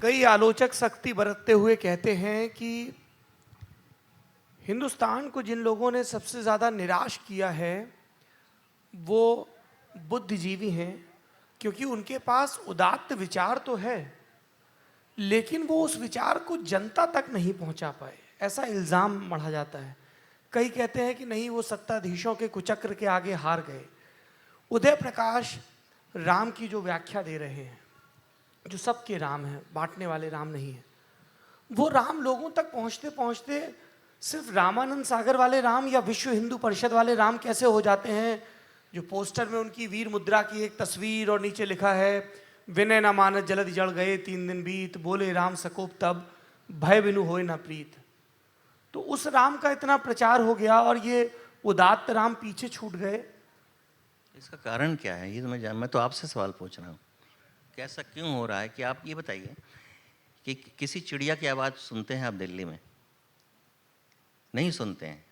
कई आलोचक सख्ती बरतते हुए कहते हैं कि हिंदुस्तान को जिन लोगों ने सबसे ज़्यादा निराश किया है वो बुद्धिजीवी हैं, क्योंकि उनके पास उदात्त विचार तो है लेकिन वो उस विचार को जनता तक नहीं पहुंचा पाए, ऐसा इल्ज़ाम मढ़ा जाता है। कई कहते हैं कि नहीं, वो सत्ताधीशों के कुचक्र के आगे हार गए। उदय प्रकाश राम की जो व्याख्या दे रहे हैं, जो सबके राम हैं, बांटने वाले राम नहीं हैं, वो राम लोगों तक पहुंचते पहुंचते सिर्फ रामानंद सागर वाले राम या विश्व हिंदू परिषद वाले राम कैसे हो जाते हैं, जो पोस्टर में उनकी वीर मुद्रा की एक तस्वीर और नीचे लिखा है विनय न मानस जलधि जल गए 3 दिन बीत, बोले राम सकोप तब भय बिनु होए न प्रीत। तो उस राम का इतना प्रचार हो गया और ये उदात्त राम पीछे छूट गए। इसका कारण क्या है? ये तो मैं तो आपसे सवाल पूछ रहा हूँ कि ऐसा क्यों हो रहा है। कि आप ये बताइए कि किसी चिड़िया की आवाज़ सुनते हैं आप दिल्ली में? नहीं सुनते हैं।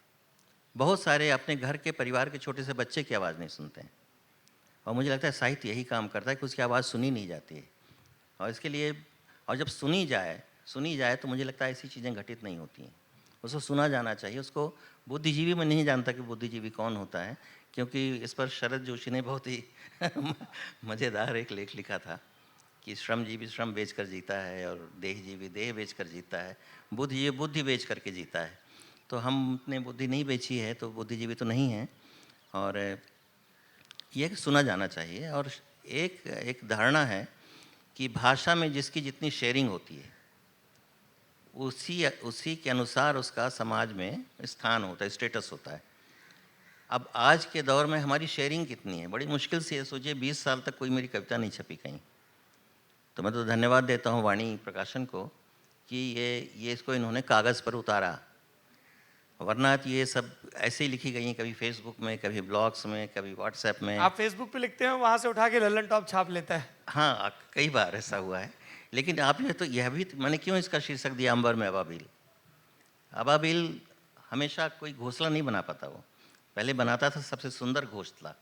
बहुत सारे अपने घर के परिवार के छोटे से बच्चे की आवाज़ नहीं सुनते हैं। और मुझे लगता है साहित्य यही काम करता है कि उसकी आवाज़ सुनी नहीं जाती है। और इसके लिए, और जब सुनी जाए तो मुझे लगता है ऐसी चीज़ें घटित नहीं होती हैं। उसको सुना जाना चाहिए। उसको बुद्धिजीवी, मैं नहीं जानता कि बुद्धिजीवी कौन होता है, क्योंकि इस पर शरद जोशी ने बहुत ही मज़ेदार एक लेख लिखा था कि श्रमजीवी श्रम बेच कर जीता है और देहजीवी देह बेच कर जीता है, बुद्धिजीवी बुद्धि बेच करके जीता है। तो हमने बुद्धि नहीं बेची है तो बुद्धिजीवी तो नहीं है। और ये सुना जाना चाहिए। और एक धारणा है कि भाषा में जिसकी जितनी शेयरिंग होती है उसी के अनुसार उसका समाज में स्थान होता है, स्टेटस होता है। अब आज के दौर में हमारी शेयरिंग कितनी है? बड़ी मुश्किल से ये सोचिए 20 साल तक कोई मेरी कविता नहीं छपी कहीं। तो मैं तो धन्यवाद देता हूँ वाणी प्रकाशन को कि ये इसको इन्होंने कागज़ पर उतारा, वरना तो ये सब ऐसे ही लिखी गई हैं, कभी फेसबुक में, कभी ब्लॉग्स में, कभी व्हाट्सएप में। आप फेसबुक पे लिखते हैं, वहां से उठा के लल्लन टॉप छाप लेता है। हाँ, कई बार ऐसा हुआ है। लेकिन आपने तो यह भी, मैंने क्यों इसका शीर्षक दिया अंबर में अबाबिल? अबाबिल हमेशा कोई घोंसला नहीं बना पाता। वो पहले बनाता था सबसे सुंदर घोंसला।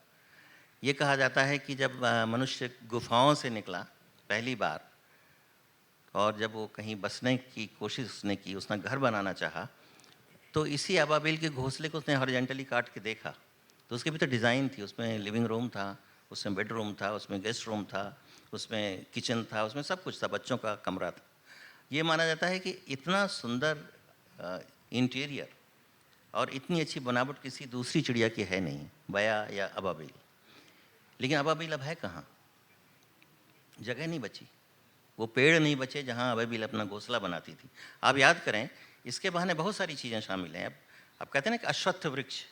ये कहा जाता है कि जब मनुष्य गुफाओं से निकला पहली बार और जब वो कहीं बसने की कोशिश उसने की, उसने घर बनाना चाहा, तो इसी अबाबिल के घोंसले को उसने हॉरिजॉन्टली काट के देखा। तो उसके भी तो डिज़ाइन थी, उसमें लिविंग रूम था, उसमें बेडरूम था, उसमें गेस्ट रूम था, उसमें किचन था, उसमें सब कुछ था, बच्चों का कमरा था। ये माना जाता है कि इतना सुंदर इंटीरियर और इतनी अच्छी बनावट किसी दूसरी चिड़िया की है नहीं, बया या अबाबिल। लेकिन अबाबिल अब है कहाँ? जगह नहीं बची, वो पेड़ नहीं बचे जहाँ अबाबिल अपना घोंसला बनाती थी। आप याद करें, इसके बहाने बहुत सारी चीज़ें शामिल हैं। अब कहते हैं ना कि अश्वत्थ वृक्ष,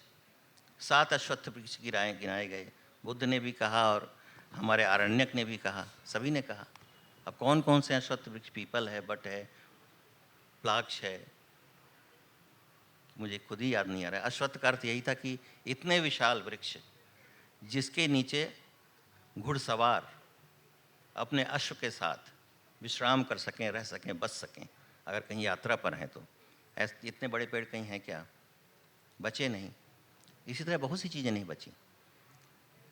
7 अश्वत्थ वृक्ष गिनाए गए। बुद्ध ने भी कहा और हमारे आरण्यक ने भी कहा, सभी ने कहा। अब कौन कौन से अश्वत्थ वृक्ष? पीपल है, बट है, प्लाक्ष है, मुझे खुद ही याद नहीं आ रहा है। अश्वत्थ का अर्थ यही था कि इतने विशाल वृक्ष जिसके नीचे घुड़सवार अपने अश्व के साथ विश्राम कर सकें, रह सकें, बस सकें, अगर कहीं यात्रा पर हैं तो। ऐसे इतने बड़े पेड़ कहीं हैं क्या? बचे नहीं। इसी तरह बहुत सी चीज़ें नहीं बची,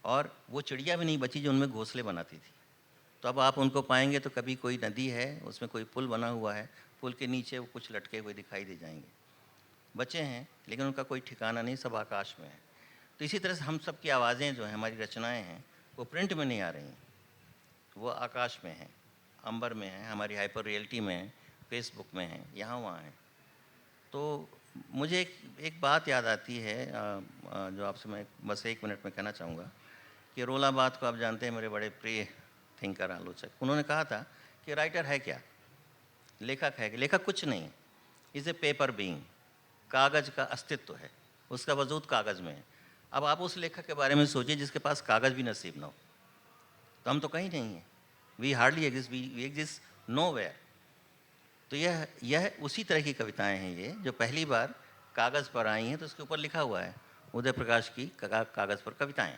और वो चिड़िया भी नहीं बची जो उनमें घोंसले बनाती थी। तो अब आप उनको पाएंगे तो कभी कोई नदी है, उसमें कोई पुल बना हुआ है, पुल के नीचे वो कुछ लटके हुए दिखाई दे जाएंगे। बचे हैं लेकिन उनका कोई ठिकाना नहीं, सब आकाश में है। तो इसी तरह से हम सब की आवाज़ें जो हैं, हमारी रचनाएँ हैं, वो प्रिंट में नहीं आ रही हैं, वो आकाश में हैं, अंबर में हैं, हमारी हाइपर रियलिटी में हैं, फेसबुक में हैं, यहाँ वहाँ हैं। तो मुझे एक बात याद आती है जो आपसे मैं बस 1 मिनट में कहना चाहूँगा कि रोलाबाद को आप जानते हैं, मेरे बड़े प्रिय थिंकर, आलोचक। उन्होंने कहा था कि राइटर है क्या? लेखक है कि? लेखक कुछ नहीं, इज़ ए पेपर बीइंग। कागज़ का अस्तित्व है, उसका वजूद कागज़ में है। अब आप उस लेखक के बारे में सोचिए जिसके पास कागज़ भी नसीब ना हो। तो हम तो कहीं नहीं हैं, we hardly exist, we exist nowhere. तो यह उसी तरह की कविताएं हैं ये, जो पहली बार कागज़ पर आई हैं। तो उसके ऊपर लिखा हुआ है उदय प्रकाश की कागज़ पर कविताएं।